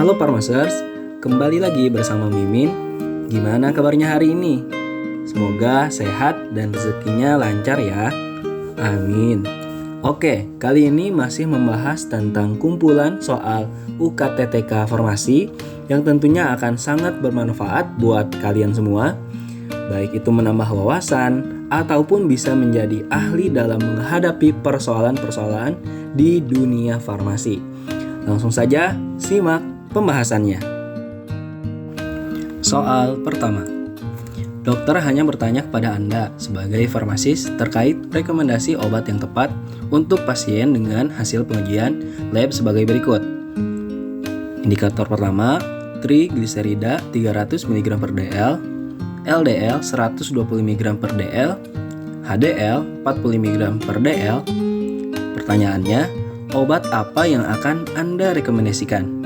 Halo Farmers, kembali lagi bersama Mimin. Gimana kabarnya hari ini? Semoga sehat dan rezekinya lancar ya. Amin. Oke, kali ini masih membahas tentang kumpulan soal UKTTK Farmasi yang tentunya akan sangat bermanfaat buat kalian semua. Baik itu menambah wawasan ataupun bisa menjadi ahli dalam menghadapi persoalan-persoalan di dunia farmasi. Langsung saja simak pembahasannya. Soal pertama. Dokter hanya bertanya kepada Anda sebagai farmasis terkait rekomendasi obat yang tepat untuk pasien dengan hasil pengujian lab sebagai berikut. Indikator pertama, trigliserida 300 mg per dl, LDL 120 mg per dl, HDL 40 mg per dl. Pertanyaannya, obat apa yang akan Anda rekomendasikan?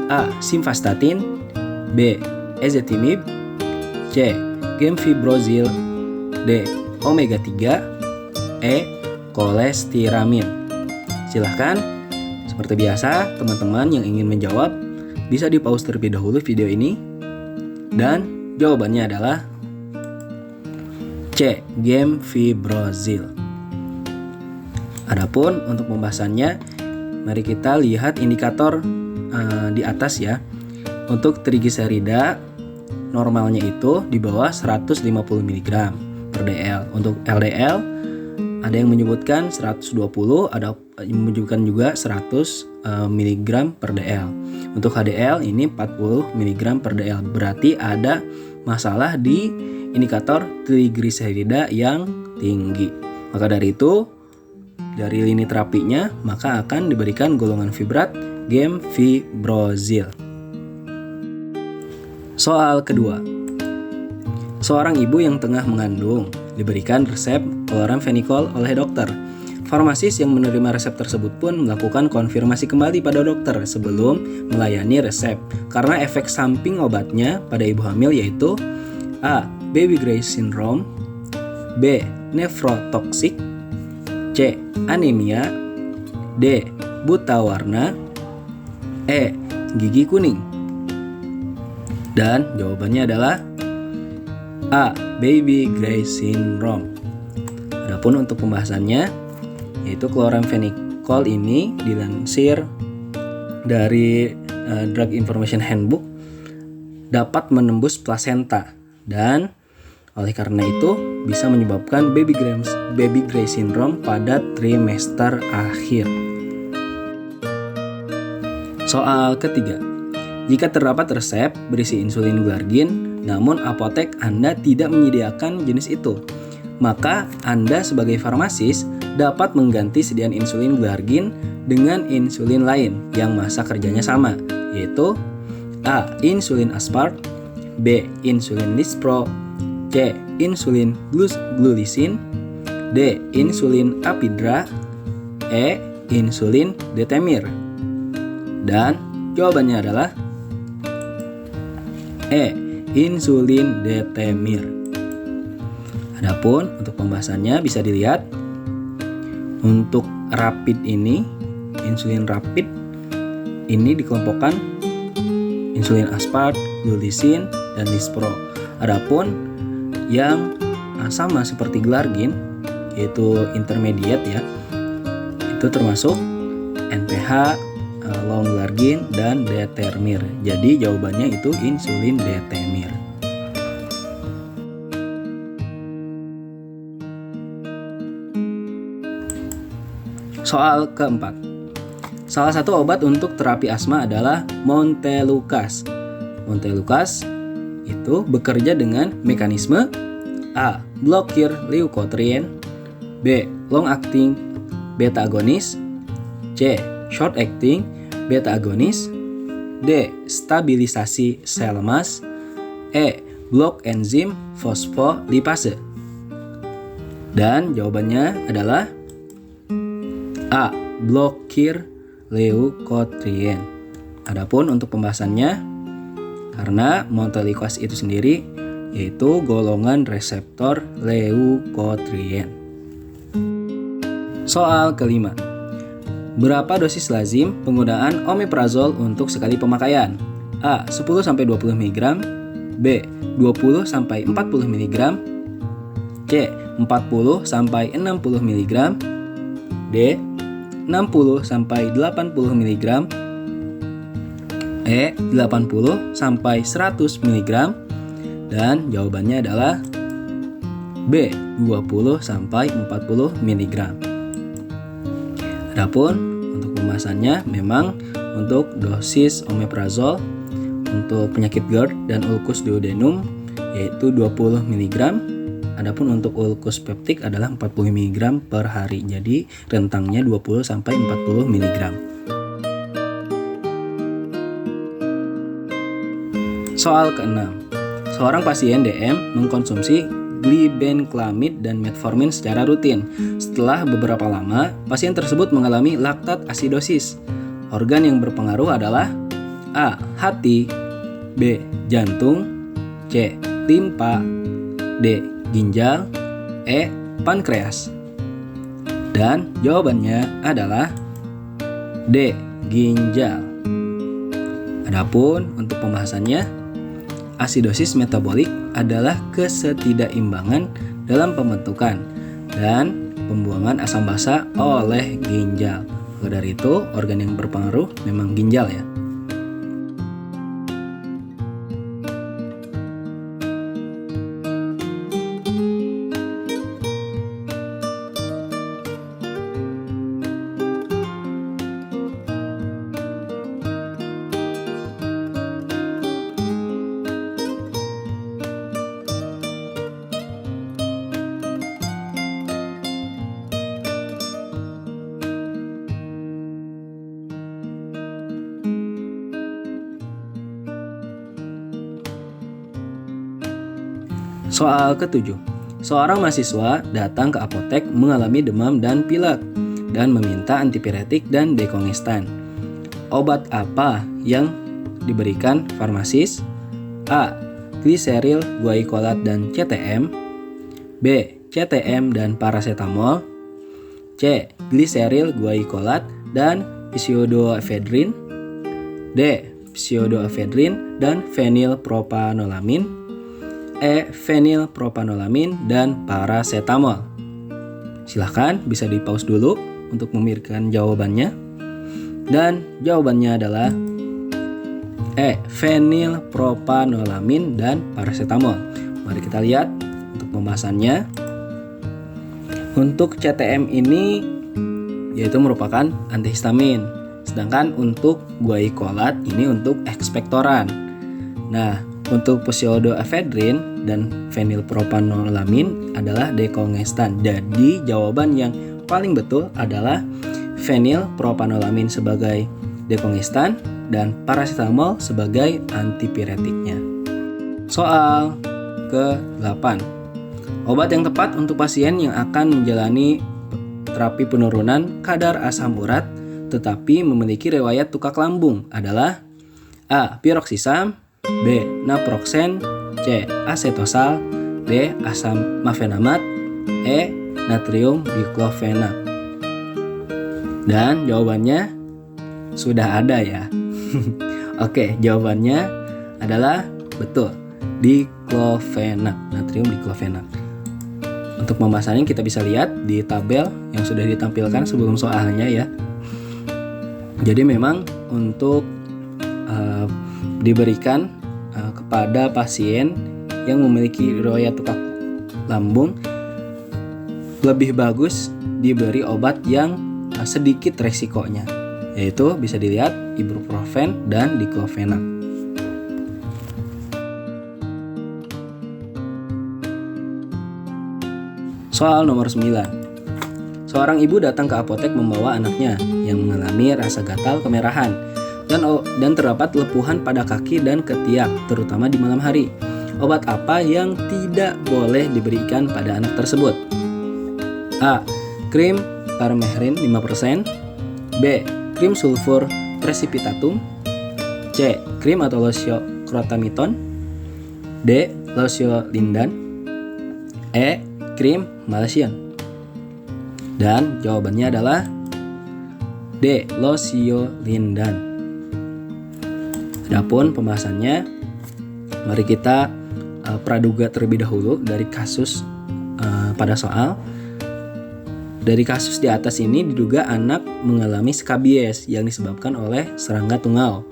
A. Simvastatin, B. Ezetimibe, C. Gemfibrozil, D. Omega 3, E. Kolestiramin. Silahkan, seperti biasa teman-teman yang ingin menjawab bisa di-pause terlebih dahulu video ini. Dan jawabannya adalah C. Gemfibrozil. Adapun untuk pembahasannya, mari kita lihat indikator di atas ya. Untuk trigliserida normalnya itu di bawah 150 mg per dl. Untuk LDL ada yang menyebutkan 120, ada yang menyebutkan juga 100 mg per dl. Untuk HDL ini 40 mg per dl. Berarti ada masalah di indikator trigliserida yang tinggi. Maka dari itu, dari lini terapinya maka akan diberikan golongan fibrat Gemfibrozil. Soal kedua. Seorang ibu yang tengah mengandung diberikan resep chloramphenicol oleh dokter. Farmasis yang menerima resep tersebut pun melakukan konfirmasi kembali pada dokter sebelum melayani resep karena efek samping obatnya pada ibu hamil yaitu A. Baby Gray syndrome, B. Nephrotoxic, C. Anemia, D. Buta warna, E. Gigi kuning. Dan jawabannya adalah A. Baby Gray syndrome. Adapun untuk pembahasannya, yaitu chloramphenicol ini dilansir dari Drug Information Handbook dapat menembus plasenta dan oleh karena itu bisa menyebabkan baby gray syndrome pada trimester akhir. Soal ketiga. Jika terdapat resep berisi insulin glargin, namun apotek Anda tidak menyediakan jenis itu, maka Anda sebagai farmasis dapat mengganti sediaan insulin glargin dengan insulin lain yang masa kerjanya sama, yaitu A. Insulin aspart, B. Insulin lispro, C. Insulin glulisin, D. Insulin apidra, E. Insulin detemir. Dan jawabannya adalah E. Insulin detemir. Adapun untuk pembahasannya bisa dilihat untuk rapid ini, insulin rapid ini dikelompokkan insulin aspart, glulisin, dan lispro. Adapun yang sama seperti glargin yaitu intermediate ya, itu termasuk NPH, long glargin, dan detemir. Jadi jawabannya itu insulin detemir. Soal keempat. Salah satu obat untuk terapi asma adalah Montelukast. Montelukast itu bekerja dengan mekanisme A. Blokir leukotrien, B. Long acting beta agonis, C. Short acting beta agonis, D. Stabilisasi sel emas, E. Blok enzim fosfolipase. Dan jawabannya adalah A. Blokir leukotrien. Adapun untuk pembahasannya, karena Montelukast itu sendiri yaitu golongan reseptor leukotrien. Soal kelima. Berapa dosis lazim penggunaan omeprazol untuk sekali pemakaian? A. 10-20 mg, B. 20-40 mg, C. 40-60 mg, D. 60-80 mg, E. 80-100 mg, dan jawabannya adalah B. 20-40 mg. Adapun untuk pembahasannya memang untuk dosis omeprazol untuk penyakit GERD dan ulkus duodenum yaitu 20 mg. Adapun untuk ulkus peptik adalah 40 mg per hari. Jadi rentangnya 20-40 mg. Soal ke-6. Seorang pasien DM mengkonsumsi glibenclamid dan metformin secara rutin. Setelah beberapa lama, pasien tersebut mengalami laktat asidosis. Organ yang berpengaruh adalah A. Hati, B. Jantung, C. Limpa, D. Ginjal, E. Pankreas. Dan jawabannya adalah D. Ginjal. Adapun untuk pembahasannya, asidosis metabolik adalah ketidakseimbangan dalam pembentukan dan pembuangan asam basa oleh ginjal. Maka dari itu, organ yang berpengaruh memang ginjal ya. Soal ke-7. Seorang mahasiswa datang ke apotek mengalami demam dan pilek dan meminta antipiretik dan dekongestan. Obat apa yang diberikan farmasis? A. Gliseril, guaicolat, dan CTM, B. CTM dan paracetamol, C. Gliseril, guaicolat, dan pseudoephedrine, D. Pseudoephedrine dan fenilpropanolamin, E. Fenilpropanolamin dan paracetamol. Silahkan bisa di-pause dulu untuk memikirkan jawabannya. Dan jawabannya adalah E. Fenilpropanolamin dan paracetamol. Mari kita lihat untuk pembahasannya. Untuk CTM ini yaitu merupakan antihistamin. Sedangkan untuk guaicolat ini untuk ekspektoran. Nah, untuk pseudoephedrine dan fenilpropanolamin adalah dekongestan. Jadi jawaban yang paling betul adalah fenilpropanolamin sebagai dekongestan dan paracetamol sebagai antipiretiknya. Soal ke-8. Obat yang tepat untuk pasien yang akan menjalani terapi penurunan kadar asam urat tetapi memiliki riwayat tukak lambung adalah A. Piroxisam, B. Naproxen, C. Acetosal, D. Asam mefenamat, E. Natrium diklofenat. Dan jawabannya sudah ada ya. Oke, jawabannya adalah betul, diklofenat, natrium diklofenat. Untuk pembahasannya kita bisa lihat di tabel yang sudah ditampilkan sebelum soalnya ya. Jadi memang untuk diberikan kepada pasien yang memiliki riwayat tukak lambung lebih bagus diberi obat yang sedikit resikonya, yaitu bisa dilihat ibuprofen dan diklofenat. Soal nomor 9. Seorang ibu datang ke apotek membawa anaknya yang mengalami rasa gatal kemerahan dan terdapat lepuhan pada kaki dan ketiak, terutama di malam hari. Obat apa yang tidak boleh diberikan pada anak tersebut? A. Krim parmehrin 5%, B. Krim sulfur precipitatum, C. Krim atau losio crotamiton, D. Losio lindan, E. Krim Malaysian. Dan jawabannya adalah D. Losiolindan. Adapun pembahasannya, mari kita praduga terlebih dahulu dari kasus pada soal. Dari kasus di atas ini diduga anak mengalami skabies yang disebabkan oleh serangga tungau,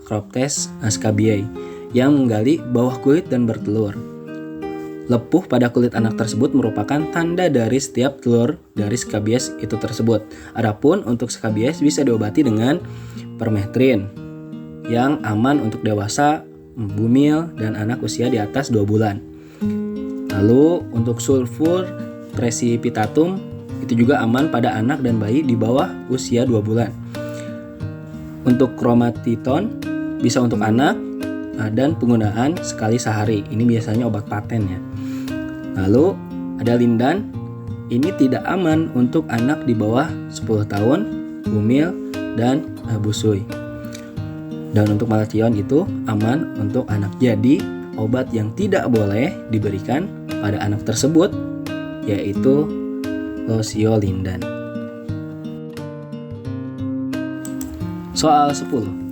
Croptes scabiei, yang menggali bawah kulit dan bertelur. Lepuh pada kulit anak tersebut merupakan tanda dari setiap telur dari skabies itu tersebut. Adapun untuk skabies bisa diobati dengan permethrin yang aman untuk dewasa, bumil, dan anak usia di atas 2 bulan. Lalu untuk sulfur precipitatum itu juga aman pada anak dan bayi di bawah usia 2 bulan. Untuk kromatiton bisa untuk anak dan penggunaan sekali sehari. Ini biasanya obat paten ya. Lalu ada lindan. Ini tidak aman untuk anak di bawah 10 tahun, bumil, dan busui. Dan untuk malation itu aman untuk anak. Jadi obat yang tidak boleh diberikan pada anak tersebut yaitu losiolindan. Soal 10.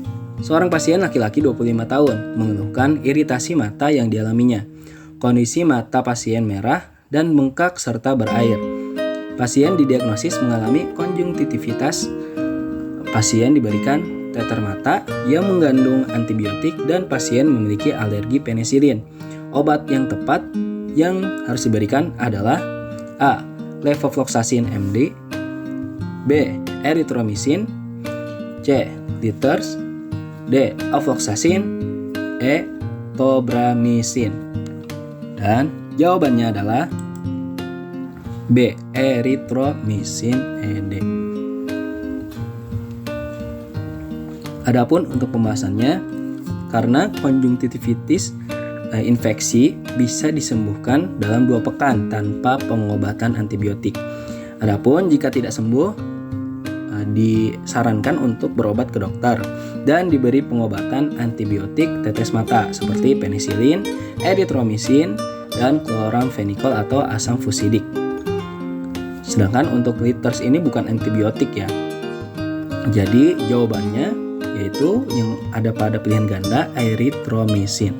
Seorang pasien laki-laki 25 tahun mengeluhkan iritasi mata yang dialaminya. Kondisi mata pasien merah dan bengkak serta berair. Pasien didiagnosis mengalami konjungtivitis. Pasien diberikan teter mata yang mengandung antibiotik dan pasien memiliki alergi penisilin. Obat yang tepat yang harus diberikan adalah A. Levofloxacin MD, B. Erythromycin, C. Liters, D. Ofloxacin, E. Tobramycin. Dan jawabannya adalah B. Erythromycin ED. Adapun untuk pembahasannya, karena konjungtivitis infeksi bisa disembuhkan dalam 2 pekan tanpa pengobatan antibiotik. Adapun jika tidak sembuh, disarankan untuk berobat ke dokter dan diberi pengobatan antibiotik tetes mata seperti penisilin, erythromycin, dan chloramphenicol atau asam fusidik. Sedangkan untuk liters ini bukan antibiotik ya. Jadi jawabannya yaitu yang ada pada pilihan ganda erythromycin.